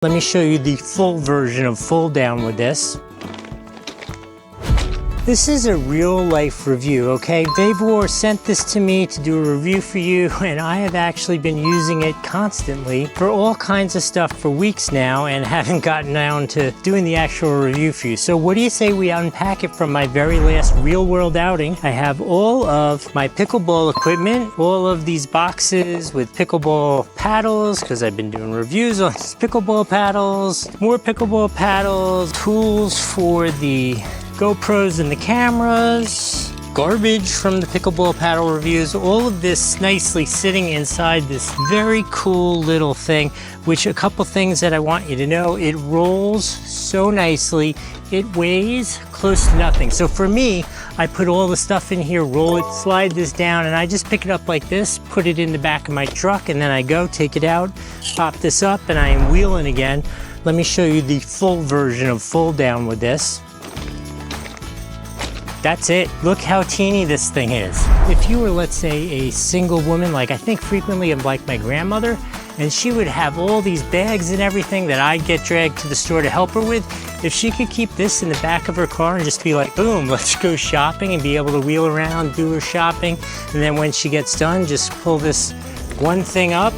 Let me show you the full version of fold down with this. This is a real life review, okay? VEVOR sent this to me to do a review for you, and I have actually been using it constantly for all kinds of stuff for weeks now and haven't gotten down to doing the actual review for you. So what do you say we unpack it from my very last real world outing? I have all of my pickleball equipment, all of these boxes with pickleball paddles, because I've been doing reviews on these pickleball paddles, more pickleball paddles, tools for the GoPros and the cameras, garbage from the pickleball paddle reviews, all of this nicely sitting inside this very cool little thing, which a couple things that I want you to know, it rolls so nicely, it weighs close to nothing. So for me, I put all the stuff in here, roll it, slide this down, and I just pick it up like this, put it in the back of my truck, and then I go take it out, pop this up, and I am wheeling again. Let me show you the full version of fold down with this. That's it. Look how teeny this thing is. If you were, let's say, a single woman, like I think frequently of like my grandmother, and she would have all these bags and everything that I'd get dragged to the store to help her with, if she could keep this in the back of her car and just be like, boom, let's go shopping, and be able to wheel around, do her shopping, and then when she gets done, just pull this one thing up,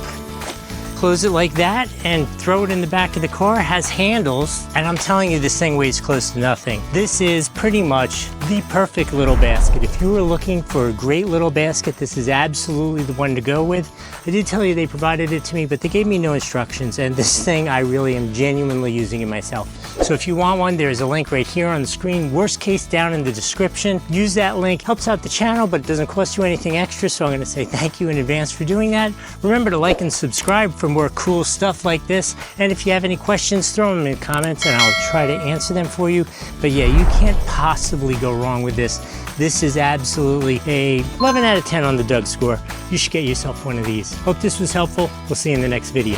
close it like that, and throw it in the back of the car. It has handles, and I'm telling you, this thing weighs close to nothing. This is pretty much the perfect little basket. If you were looking for a great little basket, this is absolutely the one to go with. I did tell you they provided it to me, but they gave me no instructions, and this thing I really am genuinely using it myself. So if you want one, there's a link right here on the screen. Worst case, down in the description. Use that link. Helps out the channel, but it doesn't cost you anything extra, so I'm going to say thank you in advance for doing that. Remember to like and subscribe for more cool stuff like this, and if you have any questions, throw them in the comments and I'll try to answer them for you. But yeah, you can't possibly go wrong with this. This is absolutely a 11 out of 10 on the Doug score. You should get yourself one of these. Hope this was helpful. We'll see you in the next video.